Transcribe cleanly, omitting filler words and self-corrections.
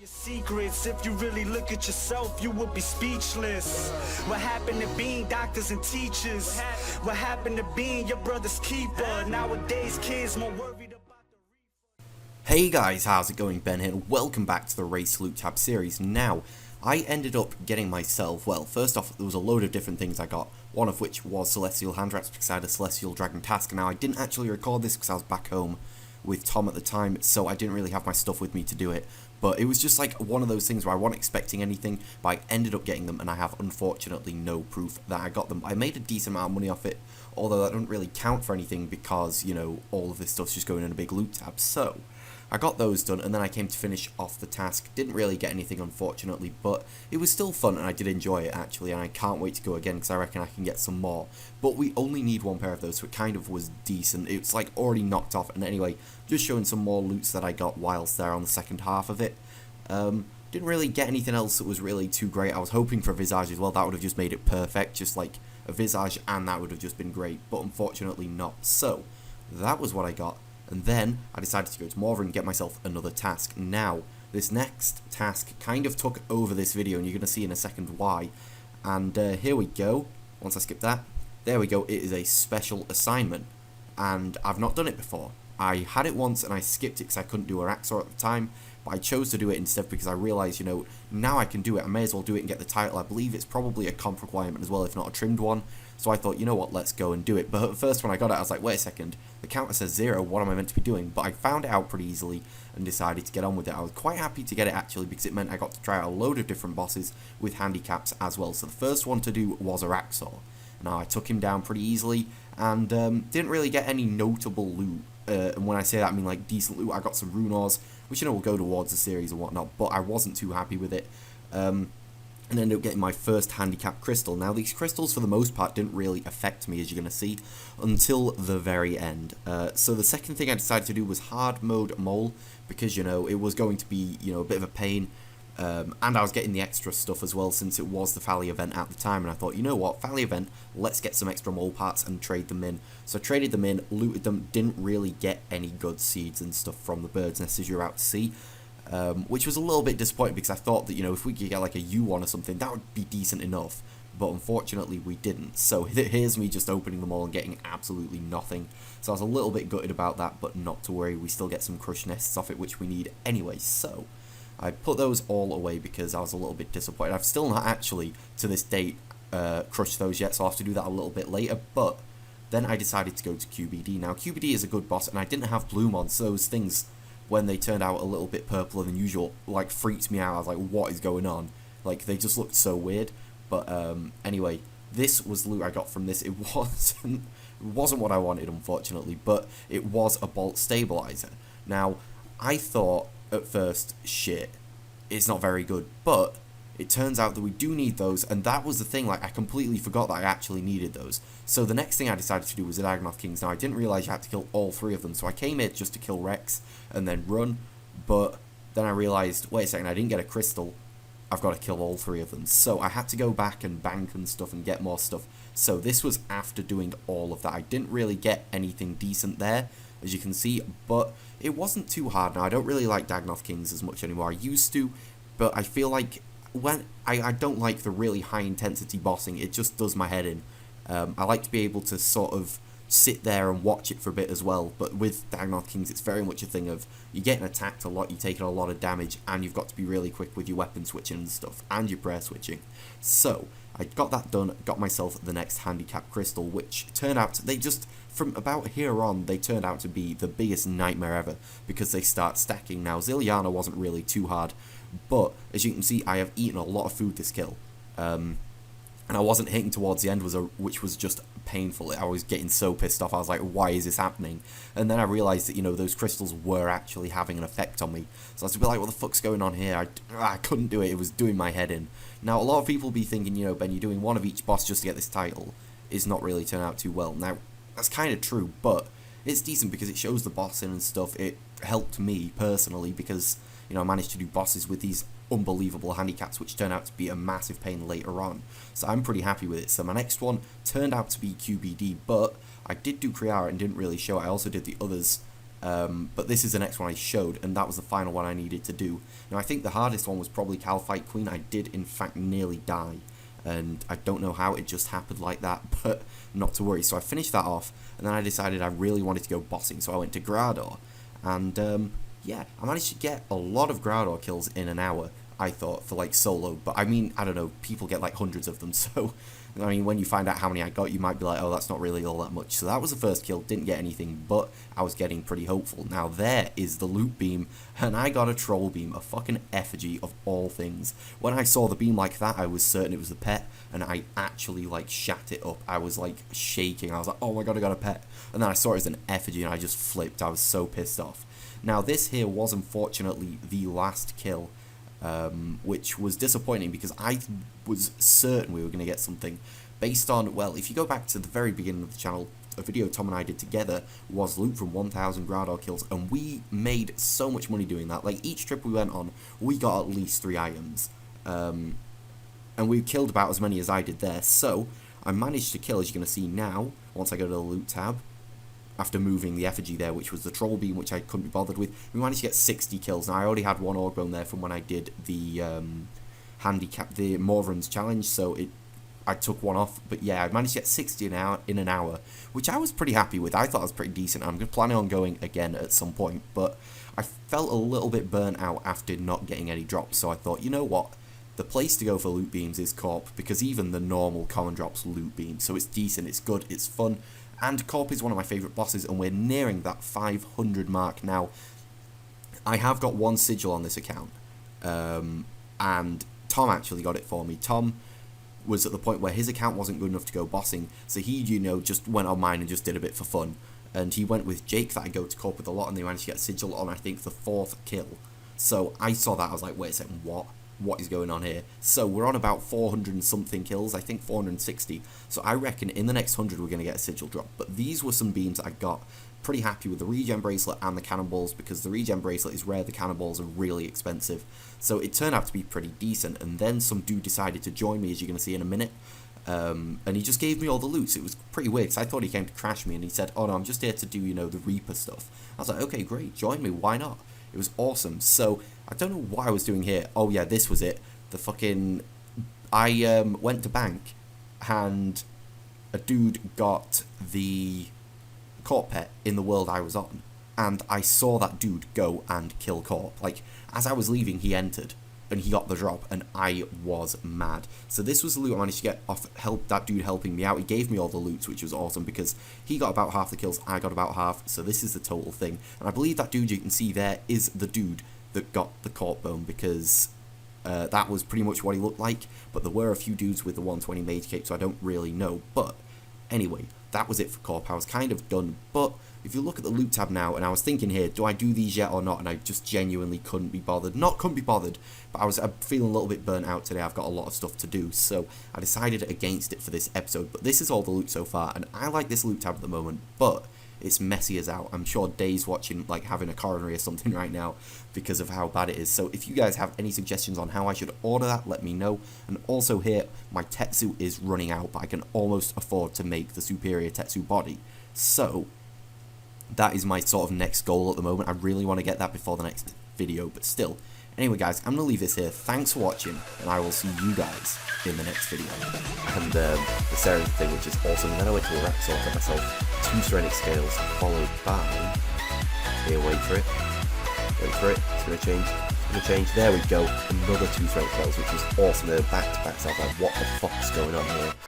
Secrets, if you really look at yourself, you would be speechless. What happened to being doctors and teachers? What happened to being your brother's keeper? Nowadays, kids more worried about the... Hey guys, how's it going? Ben here, and welcome back to the Race Loot Tab series. Now, I ended up getting myself, well, first off, there was a load of different things I got, one of which was Celestial Hand Wraps because I had a Celestial Dragon task. Now, I didn't actually record this because I was back home with Tom at the time, so I didn't really have my stuff with me to do it. But it was just like one of those things where I wasn't expecting anything, but I ended up getting them, and I have unfortunately no proof that I got them. I made a decent amount of money off it, although that doesn't really count for anything because, you know, all of this stuff's just going in a big loot tab. So, I got those done, and then I came to finish off the task. Didn't really get anything, unfortunately, but it was still fun, and I did enjoy it, actually, and I can't wait to go again, because I reckon I can get some more. But we only need one pair of those, so it kind of was decent. It's, like, already knocked off, and anyway, just showing some more loots that I got whilst there on the second half of it. Didn't really get anything else that was really too great. I was hoping for a Visage as well. That would have just made it perfect, just like a Visage, and that would have just been great, but unfortunately not. So, that was what I got. And then I decided to go to Morvran and get myself another task. Now, this next task kind of took over this video, and you're going to see in a second why. And here we go. Once I skip that, there we go. It is a special assignment, and I've not done it before. I had it once, and I skipped it because I couldn't do a Raxor at the time, but I chose to do it instead because I realised, you know, now I can do it. I may as well do it and get the title. I believe it's probably a comp requirement as well, if not a trimmed one. So I thought, you know what, let's go and do it. But at first when I got it, I was like, wait a second, the counter says 0, what am I meant to be doing? But I found it out pretty easily and decided to get on with it. I was quite happy to get it, actually, because it meant I got to try out a load of different bosses with handicaps as well. So the first one to do was a Raxor. Now, I took him down pretty easily and didn't really get any notable loot. And when I say that, I mean like decent loot. I got some Runeors, which, you know, will go towards the series and whatnot, but I wasn't too happy with it. And ended up getting my first handicapped crystal. Now, these crystals, for the most part, didn't really affect me, as you're going to see, until the very end. So the second thing I decided to do was hard mode mole, because, you know, it was going to be, you know, a bit of a pain. And I was getting the extra stuff as well, since it was the Fally event at the time, and I thought, you know what, Fally event, let's get some extra mole parts and trade them in. So I traded them in, looted them, didn't really get any good seeds and stuff from the bird's nest, as you're about to see. Which was a little bit disappointing because I thought that, you know, if we could get like a U1 or something, that would be decent enough. But unfortunately we didn't. So here's me just opening them all and getting absolutely nothing. So I was a little bit gutted about that, but not to worry, we still get some crushed nests off it, which we need anyway. So I put those all away because I was a little bit disappointed. I've still not actually, to this date, crushed those yet, so I'll have to do that a little bit later. But then I decided to go to QBD. Now, QBD is a good boss, and I didn't have Bloom on, so those things, when they turned out a little bit purpler than usual, like, freaked me out. I was like, what is going on? Like, they just looked so weird. But anyway, this was the loot I got from this. It wasn't what I wanted, unfortunately, but it was a bolt stabilizer. Now, I thought at first, shit, it's not very good, but it turns out that we do need those, and that was the thing, like, I completely forgot that I actually needed those. So the next thing I decided to do was the Dagonoth Kings. Now, I didn't realise you had to kill all 3 of them, so I came here just to kill Rex and then run, but then I realised, wait a second, I didn't get a crystal, I've got to kill all 3 of them. So I had to go back and bank and stuff and get more stuff. So this was after doing all of that. I didn't really get anything decent there, as you can see, but it wasn't too hard. Now, I don't really like Dagonoth Kings as much anymore. I used to, but I feel like when I don't like the really high intensity bossing, it just does my head in. I like to be able to sort of sit there and watch it for a bit as well, but with Dagonoth Kings it's very much a thing of you're getting attacked a lot, you're taking a lot of damage, and you've got to be really quick with your weapon switching and stuff, and your prayer switching. So I got that done, got myself the next handicap crystal, which turned out, they just, from about here on, they turned out to be the biggest nightmare ever, because they start stacking. Now, Ziliana wasn't really too hard, but as you can see, I have eaten a lot of food this kill. And I wasn't hitting towards the end, which was just painful. I was getting so pissed off. I was like, why is this happening? And then I realised that, you know, those crystals were actually having an effect on me. So I was a bit like, what the fuck's going on here? I couldn't do it. It was doing my head in. Now, a lot of people be thinking, you know, Ben, you're doing one of each boss just to get this title. Is not really turning out too well. Now, that's kind of true, but it's decent because it shows the bossing and stuff. It helped me personally because, you know, I managed to do bosses with these unbelievable handicaps, which turned out to be a massive pain later on. So I'm pretty happy with it. So my next one turned out to be QBD, but I did do Creara and didn't really show it. I also did the others But this is the next one I showed, and that was the final one I needed to do. Now, I think the hardest one was probably Calphite Queen. I did, in fact, nearly die, and I don't know how it just happened like that, but not to worry. So I finished that off, and then I decided I really wanted to go bossing, so I went to Graardor, and yeah, I managed to get a lot of Graardor kills in an hour, I thought, for like solo, but I mean, I don't know, people get like hundreds of them, so I mean, when you find out how many I got, you might be like, oh, that's not really all that much. So that was the first kill, didn't get anything, but I was getting pretty hopeful. Now there is the loot beam, and I got a troll beam, a fucking effigy of all things. When I saw the beam like that, I was certain it was the pet, and I actually like shat it up. I was like shaking, I was like, oh my god, I got a pet. And then I saw it as an effigy, and I just flipped. I was so pissed off. Now this here was unfortunately the last kill, which was disappointing because I was certain we were going to get something based on, well, if you go back to the very beginning of the channel, a video Tom and I did together was loot from 1,000 Graardor kills, and we made so much money doing that. Like, each trip we went on, we got at least 3 items, and we killed about as many as I did there. So I managed to kill, as you're going to see now, once I go to the loot tab, after moving the effigy there, which was the troll beam, which I couldn't be bothered with. We managed to get 60 kills. Now, I already had one orb bone there from when I did the handicapped, the Morvran's challenge, so I took one off. But yeah, I managed to get 60 in an hour, which I was pretty happy with. I thought it was pretty decent. I'm planning on going again at some point, but I felt a little bit burnt out after not getting any drops, so I thought, you know what? The place to go for loot beams is Corp, because even the normal common drops loot beams, so it's decent, it's good, it's fun. And Corp is one of my favourite bosses, and we're nearing that 500 mark now. I have got one sigil on this account, and Tom actually got it for me. Tom was at the point where his account wasn't good enough to go bossing, so he, you know, just went on mine and just did a bit for fun. And he went with Jake, that I go to Corp with a lot, and they managed to get a sigil on, I think, the 4th kill. So I saw that, I was like, wait a second, what is going on here? So we're on about 400 and something kills, I think 460. So I reckon in the next 100 we're going to get a sigil drop. But these were some beams that I got. Pretty happy with the regen bracelet and the cannonballs, because the regen bracelet is rare, the cannonballs are really expensive. So it turned out to be pretty decent. And then some dude decided to join me, as you're going to see in a minute. And he just gave me all the loots. It was pretty weird, because I thought he came to crash me, and he said, oh no, I'm just here to do, you know, the Reaper stuff. I was like, okay, great, join me, why not? It was awesome. So I don't know what I was doing here. Oh yeah, this was it. The fucking... I went to bank, and a dude got the Corp pet in the world I was on, and I saw that dude go and kill Corp. Like, as I was leaving, he entered, and he got the drop, and I was mad. So this was the loot I managed to get off that dude helping me out. He gave me all the loots, which was awesome, because he got about half the kills, I got about half, so this is the total thing. And I believe that dude you can see there is the dude that got the Corp bone, because that was pretty much what he looked like, but there were a few dudes with the 120 mage cape, so I don't really know. But anyway, that was it for Corp. I was kind of done, but if you look at the loot tab now, and I was thinking here, do I do these yet or not? And I just genuinely couldn't be bothered. Not couldn't be bothered, but I'm feeling a little bit burnt out today. I've got a lot of stuff to do, so I decided against it for this episode. But this is all the loot so far, and I like this loot tab at the moment, but it's messy as out. I'm sure Day's watching, like, having a coronary or something right now because of how bad it is. So if you guys have any suggestions on how I should order that, let me know. And also here, my Tetsu is running out, but I can almost afford to make the superior Tetsu body. So that is my sort of next goal at the moment. I really want to get that before the next video, but still. Anyway, guys, I'm going to leave this here. Thanks for watching, and I will see you guys in the next video. And the Serenity thing, which is awesome. Then I went to a rap sort, got myself 2 Serenic Scales, followed by... Here, wait for it. Wait for it. It's going to change. It's going to change. There we go. Another 2 Serenic Scales, which is awesome. They're back-to-back, so I was like, what the fuck's going on here?